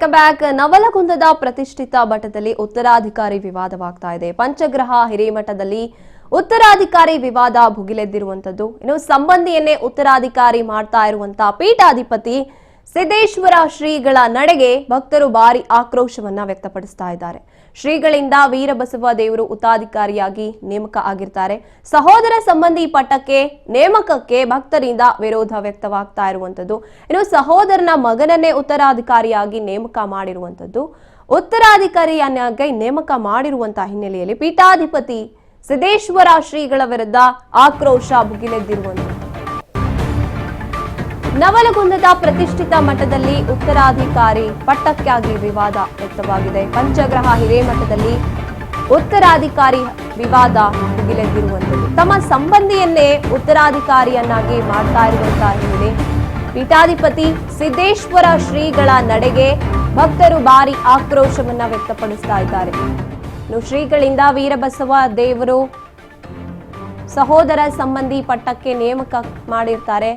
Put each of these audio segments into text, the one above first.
Back ನವಲಗುಂದದ ಪ್ರತಿಷ್ಠಿತ ಮಠದಲ್ಲಿ ಉತ್ತರಾಧಿಕಾರಿ ವಿವಾದವಾಗ್ತಾ ಇದೆ. ಪಂಚಗ್ರಹ ಹಿರೇಮಠದಲ್ಲಿ ಉತ್ತರಾಧಿಕಾರಿ ವಿವಾದ ಭುಗಿಲೆದ್ದಿರುವಂತದ್ದು. ಇನ್ನು ಸಂಬಂಧಿಯನ್ನೇ ಉತ್ತರಾಧಿಕಾರಿ ಮಾಡ್ತಾ ಇರುವಂತ ಪೀಠಾಧಿಪತಿ ಸಿದ್ದೇಶ್ವರ ಶ್ರೀಗಳ ನಡೆಗೆ ಭಕ್ತರು ಭಾರಿ ಆಕ್ರೋಶವನ್ನ ವ್ಯಕ್ತಪಡಿಸ್ತಾ ಇದ್ದಾರೆ. ಶ್ರೀಗಳಿಂದ ವೀರಬಸವ ದೇವರು ಉತ್ತರಾಧಿಕಾರಿಯಾಗಿ ನೇಮಕ ಆಗಿರ್ತಾರೆ. ಸಹೋದರ ಸಂಬಂಧಿ ಪಟ್ಟಕ್ಕೆ ನೇಮಕಕ್ಕೆ ಭಕ್ತರಿಂದ ವಿರೋಧ ವ್ಯಕ್ತವಾಗ್ತಾ ಇರುವಂತದ್ದು. ಇನ್ನು ಸಹೋದರನ ಮಗನನ್ನೇ ಉತ್ತರಾಧಿಕಾರಿಯಾಗಿ ನೇಮಕ ಮಾಡಿರುವಂತದ್ದು. ಉತ್ತರಾಧಿಕಾರಿಯನ್ನಾಗಿ ನೇಮಕ ಮಾಡಿರುವಂತಹ ಹಿನ್ನೆಲೆಯಲ್ಲಿ ಪೀಠಾಧಿಪತಿ ಸಿದ್ದೇಶ್ವರ ಶ್ರೀಗಳ ವಿರುದ್ಧ ಆಕ್ರೋಶ ಭುಗಿಲೆದ್ದಿರುವಂತದ್ದು. ನವಲಗುಂದದ ಪ್ರತಿಷ್ಠಿತ ಮಠದಲ್ಲಿ ಉತ್ತರಾಧಿಕಾರಿ ಪಟ್ಟಕ್ಕಾಗಿ ವಿವಾದ ವ್ಯಕ್ತವಾಗಿದೆ. ಪಂಚಗ್ರಹ ಹಿರೇಮಠದಲ್ಲಿ ಉತ್ತರಾಧಿಕಾರಿ ವಿವಾದ ಭುಗಿಲೆದ್ದಿರುವಂತದ್ದು. ತಮ್ಮ ಸಂಬಂಧಿಯನ್ನೇ ಉತ್ತರಾಧಿಕಾರಿಯನ್ನಾಗಿ ಮಾಡ್ತಾ ಇರುವಂತಹ ಹಿನ್ನೆಲೆ ಪೀಠಾಧಿಪತಿ ಸಿದ್ದೇಶ್ವರ ಶ್ರೀಗಳ ನಡೆಗೆ ಭಕ್ತರು ಭಾರಿ ಆಕ್ರೋಶವನ್ನ ವ್ಯಕ್ತಪಡಿಸ್ತಾ ಇದ್ದಾರೆ. ಇನ್ನು ಶ್ರೀಗಳಿಂದ ವೀರಬಸವ ದೇವರು ಸಹೋದರ ಸಂಬಂಧಿ ಪಟ್ಟಕ್ಕೆ ನೇಮಕ ಮಾಡಿರ್ತಾರೆ.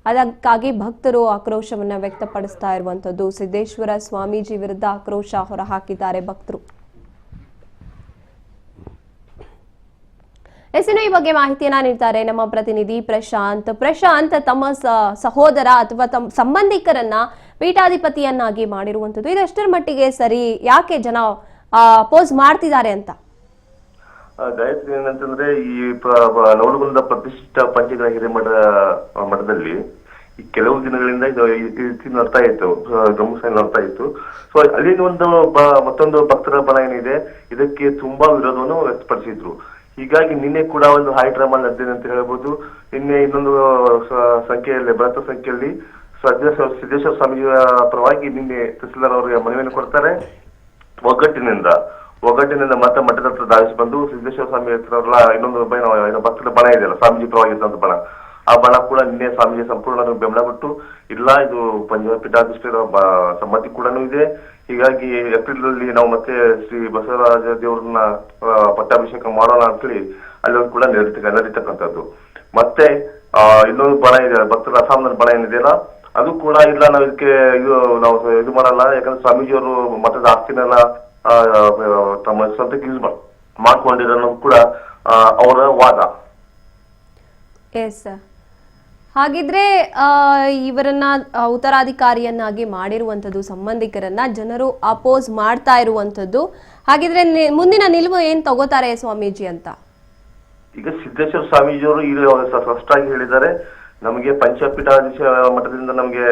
ಅದಕ್ಕಾಗಿ ಭಕ್ತರು ಆಕ್ರೋಶವನ್ನ ವ್ಯಕ್ತಪಡಿಸ್ತಾ ಇರುವಂತದ್ದು. ಸಿದ್ದೇಶ್ವರ ಸ್ವಾಮೀಜಿ ವಿರುದ್ಧ ಆಕ್ರೋಶ ಹೊರಹಾಕಿದ್ದಾರೆ ಭಕ್ತರು. ಎಸ್ಎನ್ಐ ಬಗ್ಗೆ ಮಾಹಿತಿಯನ್ನ ನೀಡ್ತಾರೆ ನಮ್ಮ ಪ್ರತಿನಿಧಿ ಪ್ರಶಾಂತ್. ತಮ್ಮ ಸಹೋದರ ಅಥವಾ ತಮ್ಮ ಸಂಬಂಧಿಕರನ್ನ ಪೀಠಾಧಿಪತಿಯನ್ನಾಗಿ ಮಾಡಿರುವಂತದ್ದು ಇದೆಷ್ಟರ ಮಟ್ಟಿಗೆ ಸರಿ? ಯಾಕೆ ಜನ ಅಪೋಸ್ ಮಾಡ್ತಿದ್ದಾರೆ ಅಂತ? ಗಾಯತ್ರಿ, ಏನಂತಂದ್ರೆ ಈ ನವಲಗುಂದ ಪ್ರತಿಷ್ಠಿತ ಪಂಚಗ್ರಹ ಮಠದಲ್ಲಿ ಈ ಕೆಲವು ದಿನಗಳಿಂದ ಇದು ನೋಡ್ತಾ ಇತ್ತು, ಗಮನಿಸ ನೋಡ್ತಾ ಇತ್ತು. ಸೊ ಅಲ್ಲಿನ ಮತ್ತೊಂದು ಭಕ್ತರ ಬಲ ಏನಿದೆ, ಇದಕ್ಕೆ ತುಂಬಾ ವಿರೋಧವನ್ನು ವ್ಯಕ್ತಪಡಿಸಿದ್ರು. ಹೀಗಾಗಿ ನಿನ್ನೆ ಕೂಡ ಒಂದು ಹೈ ಡ್ರಾಮಾ ನಡೆದಿದೆ ಅಂತ ಹೇಳ್ಬೋದು. ನಿನ್ನೆ ಇನ್ನೊಂದು ಸಂಖ್ಯೆಯಲ್ಲಿ ಬೃಹತ್ ಸಂಖ್ಯೆಯಲ್ಲಿ ಸಿದ್ದೇಶ್ವರ ಸ್ವಾಮೀಜಿ ಪರವಾಗಿ ನಿನ್ನೆ ತಹಸೀಲ್ದಾರ್ ಅವರಿಗೆ ಮನವಿಯನ್ನು ಕೊಡ್ತಾರೆ. ಒಗ್ಗಟ್ಟಿನಿಂದ ಮತ್ತೆ ಮಠದ ಹತ್ರ ಧಾವಿಸಿ ಬಂದು ಸಿದ್ದೇಶ್ವರ ಸ್ವಾಮಿ ಹತ್ರ ಇನ್ನೊಂದು ಭಕ್ತರ ಬಣ ಇದೆಯಲ್ಲ, ಸ್ವಾಮೀಜಿ ಪರವಾಗಿದ್ದಂತ ಬಣ, ಆ ಬಣ ಕೂಡ ನಿನ್ನೆ ಸ್ವಾಮೀಜಿ ಸಂಪೂರ್ಣ ಬೆಂಬಲ ಕೊಟ್ಟು ಇಲ್ಲ, ಇದು ಪೀಠಾಧಿಷ್ಠರ ಸಮ್ಮತಿ ಕೂಡ ಇದೆ. ಹೀಗಾಗಿ ಏಪ್ರಿಲ್ ಅಲ್ಲಿ ನಾವು ಮತ್ತೆ ಶ್ರೀ ಬಸವರಾಜ ದೇವರನ್ನ ಪಟ್ಟಾಭಿಷೇಕ ಮಾಡೋಣ ಅಂತೇಳಿ ಅಲ್ಲಿ ಕೂಡ ನಡೀತಕ್ಕಂಥದ್ದು. ಮತ್ತೆ ಇನ್ನೊಂದು ಬಣ ಇದೆ, ಭಕ್ತರ ಅಸ್ಸಾಂನಲ್ಲಿ ಬಣ ಏನಿದೆಯಲ್ಲ, ಅದು ಕೂಡ ಇಲ್ಲ, ನಾವು ಇದಕ್ಕೆ ಇದು ಮಾಡಲ್ಲ, ಯಾಕಂದ್ರೆ ಸ್ವಾಮೀಜಿಯವರು ಮಠದ ಆಸ್ತಿನೆಲ್ಲ ತಮ್ಮ ಸ್ವಂತಕ್ಕೆ ಯೂಸ್ ಮಾಡ್ಕೊಂಡಿರೋ ಕೂಡ ಅವರ ವಾದ. ಎಸ್, ಹಾಗಿದ್ರೆ ಇವರನ್ನ ಉತ್ತರಾಧಿಕಾರಿಯನ್ನಾಗಿ ಮಾಡಿರುವಂತದ್ದು ಸಂಬಂಧಿಕರನ್ನ ಜನರು ಅಪೋಸ್ ಮಾಡ್ತಾ ಇರುವಂತದ್ದು. ಹಾಗಿದ್ರೆ ಮುಂದಿನ ನಿಲುವು ಏನ್ ತಗೋತಾರೆ ಸ್ವಾಮೀಜಿ ಅಂತ? ಈಗ ಸಿದ್ದೇಶ್ವರ ಸ್ವಾಮೀಜಿಯವರು ಈಗ ಸ್ಪಷ್ಟವಾಗಿ ಹೇಳಿದ್ದಾರೆ, ನಮಗೆ ಪಂಚಪೀಠಾಧೀಶ ಮಠದಿಂದ ನಮಗೆ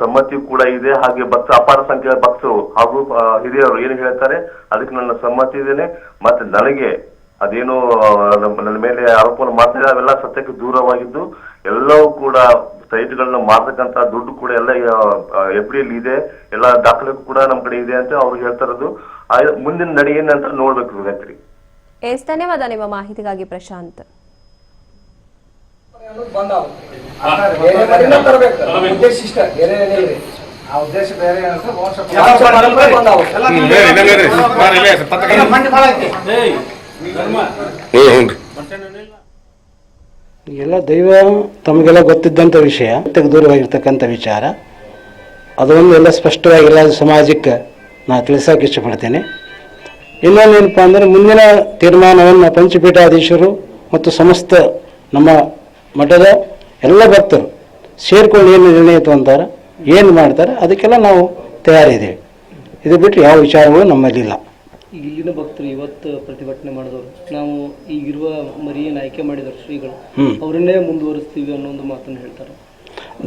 ಸಮ್ಮತಿ ಕೂಡ ಇದೆ, ಹಾಗೆ ಅಪಾರ ಸಂಖ್ಯೆಯ ಭಕ್ತರು ಹಾಗೂ ಹಿರಿಯರು ಏನು ಹೇಳ್ತಾರೆ ಅದಕ್ಕೆ ನನ್ನ ಸಮ್ಮತಿ ಇದ್ದೇನೆ. ಮತ್ತೆ ನನಗೆ ಅದೇನು ನನ್ನ ಮೇಲೆ ಆರೋಪವನ್ನು ಮಾಡ್ತಾರೆ ಅವೆಲ್ಲ ಸತ್ಯಕ್ಕೆ ದೂರವಾಗಿದ್ದು, ಎಲ್ಲವೂ ಕೂಡ ಸೈಟ್ಗಳನ್ನ ಮಾರ್ತಕ್ಕಂತ ದುಡ್ಡು ಕೂಡ ಎಲ್ಲ ಎಫ್ಡಿಯಲ್ಲಿ ಇದೆ, ಎಲ್ಲ ದಾಖಲೆ ಕೂಡ ನಮ್ಮ ಕಡೆ ಇದೆ ಅಂತ ಅವ್ರು ಹೇಳ್ತಾ ಇರೋದು. ಮುಂದಿನ ನಡೆ ಏನಂತ ನೋಡ್ಬೇಕು ಗಾಯತ್ರಿ. ಎಸ್, ಧನ್ಯವಾದ ನಿಮ್ಮ ಮಾಹಿತಿಗಾಗಿ ಪ್ರಶಾಂತ್. ಎಲ್ಲ ದೈವ ತಮಗೆಲ್ಲ ಗೊತ್ತಿದ್ದಂಥ ವಿಷಯ, ದೂರವಾಗಿರ್ತಕ್ಕಂಥ ವಿಚಾರ, ಅದೊಂದು ಎಲ್ಲ ಸ್ಪಷ್ಟವಾಗಿ ಎಲ್ಲ ಸಮಾಜಕ್ಕೆ ನಾನು ತಿಳಿಸೋಕೆ ಇಷ್ಟಪಡ್ತೇನೆ. ಇನ್ನೊಂದೇನಪ್ಪ ಅಂದರೆ ಮುಂದಿನ ತೀರ್ಮಾನವನ್ನು ಪಂಚಪೀಠಾಧೀಶರು ಮತ್ತು ಸಮಸ್ತ ನಮ್ಮ ಮಠದ ಎಲ್ಲ ಭಕ್ತರು ಸೇರ್ಕೊಂಡು ಏನು ನಿರ್ಣಯ ತಗೊಂತಾರೆ, ಏನು ಮಾಡ್ತಾರೆ ಅದಕ್ಕೆಲ್ಲ ನಾವು ತಯಾರಿದ್ದೇವೆ. ಇದು ಬಿಟ್ಟರೆ ಯಾವ ವಿಚಾರಗಳು ನಮ್ಮಲ್ಲಿಲ್ಲ. ಇಲ್ಲಿನ ಭಕ್ತರು ಇವತ್ತು ಪ್ರತಿಭಟನೆ ಮಾಡಿದವರು, ನಾವು ಈಗಿರುವ ಮರಿಯನ್ನು ಆಯ್ಕೆ ಮಾಡಿದವರು ಶ್ರೀಗಳು, ಅವರನ್ನೇ ಮುಂದುವರಿಸ್ತೀವಿ ಅನ್ನೋ ಒಂದು ಮಾತನ್ನು ಹೇಳ್ತಾರೆ.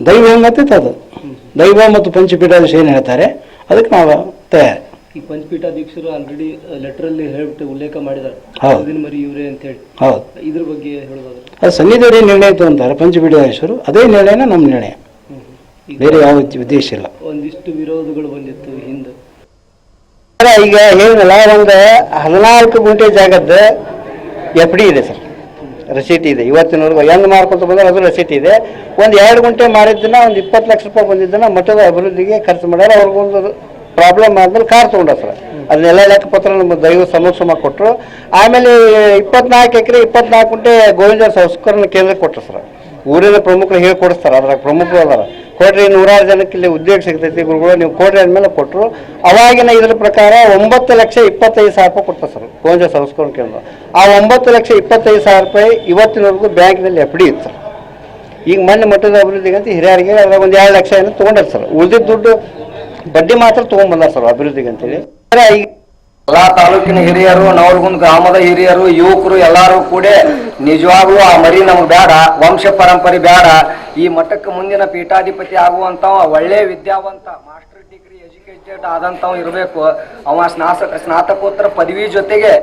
ದೈವ ಹೆಂಗತ್ತೈತೆ ಅದು, ದೈವ ಮತ್ತು ಪಂಚಪೀಠಾಧೀಶ ಏನು ಹೇಳ್ತಾರೆ ಅದಕ್ಕೆ ನಾವು ತಯಾರಿ. ಈ ಪಂಚಪೀಠಾಧೀಶರು ಆಲ್ರೆಡಿ ಲೆಟರ್ ಅಲ್ಲಿ ಹೇಳ್ಬಿಟ್ಟು ಉಲ್ಲೇಖ ಮಾಡಿದ್ದಾರೆ, ಮರಿ ಇವರೇ ಅಂತ ಹೇಳಿ. ಹೌದು, ಇದ್ರ ಬಗ್ಗೆ ಹೇಳೋದಾದ್ರೆ ಅದು ಸನ್ನಿಧಿಯವರೇ ನಿರ್ಣಯ ತಗೊಂತಾರೆ ಪಂಚಪೀಠಾಧೀಶರು, ಅದೇ ನಿರ್ಣಯನ ನಮ್ಮ ನಿರ್ಣಯ, ಬೇರೆ ಯಾವ ಉದ್ದೇಶ ಇಲ್ಲ. ಒಂದಿಷ್ಟು ವಿರೋಧಗಳು ಬಂದಿತ್ತು ಹಿಂದೆ. ಈಗ ಹೇಳಿದ್ರಲ್ಲ, ಒಂದು 14 ಗುಂಟೆ ಜಾಗದ ಎಫ್ಡಿ ಇದೆ ಸರ್, ರಸೀಟ್ ಇದೆ. ಇವತ್ತಿನವರೆಗೂ ಹೆಂಗ್ ಮಾಡ್ಕೊತ ಬಂದ್ರೆ ಅದು ರಸೀಟ್ ಇದೆ. ಒಂದು 2 ಗುಂಟೆ ಮಾರಿದ್ದನ್ನ ಒಂದು 20 ಲಕ್ಷ ರೂಪಾಯಿ ಬಂದಿದ್ದನ್ನ ಮಠದ ಅಭಿವೃದ್ಧಿಗೆ ಖರ್ಚು ಮಾಡ್ಯಾರ. ಅವ್ರಿಗೊಂದು ಪ್ರಾಬ್ಲಮ್ ಆದ್ಮೇಲೆ ಕಾರ್ ತೊಗೊಂಡ ಸರ್, ಅದನ್ನೆಲ್ಲ ಲೆಕ್ಕಪತ್ರ ನಮ್ಮ ದೈವ ಸಮಕ್ಷಮ ಕೊಟ್ಟರು. ಆಮೇಲೆ 24 ಎಕರೆ 24 ಗುಂಟೆ ಗೋವಿಂದ ಸಂಸ್ಕರಣ ಕೇಂದ್ರ ಕೊಟ್ಟರು ಸರ್. ಊರಿನ ಪ್ರಮುಖರು ಹೇಳ್ಕೊಡಿಸ್ತಾರೆ, ಅದ್ರಾಗ ಪ್ರಮುಖರು ಅದಾರ ಕೊಡ್ರಿ 100 ಜನಕ್ಕೆ ಇಲ್ಲಿ ಉದ್ಯೋಗ ಸಿಗ್ತೈತಿ ಗುರುಗಳು ನೀವು ಕೊಡ್ರಿ ಅಂದಮೇಲೆ ಕೊಟ್ಟರು. ಅವಾಗಿನ ಇದ್ರ ಪ್ರಕಾರ 9,25,000 ರೂಪಾಯಿ ಕೊಡ್ತಾರೆ ಸರ್ ಗೋಂಜಾ ಸಂಸ್ಕರಣೆ ಕೇಂದ್ರ. ಆ 9,25,000 ರೂಪಾಯಿ ಇವತ್ತಿನವರೆಗೂ ಬ್ಯಾಂಕ್ನಲ್ಲಿ FD ಇತ್ತು ಸರ್. ಈಗ ಮಣ್ಣು ಮಟ್ಟದ ಅಭಿವೃದ್ಧಿಗೆ ಅಂತ ಹಿರಿಯರಿಗೆ ಅದ್ರಾಗ ಒಂದು 2 ಲಕ್ಷ ಏನೋ ತೊಗೊಂಡಾರ ಸರ್. ಉಳಿದಿದ್ದ ದುಡ್ಡು ಬಡ್ಡಿ ಮಾತ್ರ ತೊಗೊಂಡ್ಬಂದಾರ ಸರ್ ಅಭಿವೃದ್ಧಿಗೆ ಅಂತೇಳಿ. ಈಗ ಎಲ್ಲಾ ತಾಲೂಕಿನ ಹಿರಿಯರು, ನವಲಗುಂದ ಗ್ರಾಮದ ಹಿರಿಯರು, ಯುವಕರು ಎಲ್ಲಾರು ಕೂಡ ನಿಜವಾಗ್ಲೂ ಆ ಮರಿ ನಮ್ಗೆ ಬೇಡ, ವಂಶ ಪರಂಪರೆ ಬೇಡ. ಈ ಮಠಕ್ಕೆ ಮುಂದಿನ ಪೀಠಾಧಿಪತಿ ಆಗುವಂತ ಒಳ್ಳೆ ವಿದ್ಯಾವಂತ ಮಾಸ್ಟರ್ ಡಿಗ್ರಿ ಎಜುಕೇಟೆಡ್ ಆದಂತವ್ ಇರಬೇಕು. ಅವ ಸ್ನಾತಕೋತ್ತರ ಪದವಿ ಜೊತೆಗೆ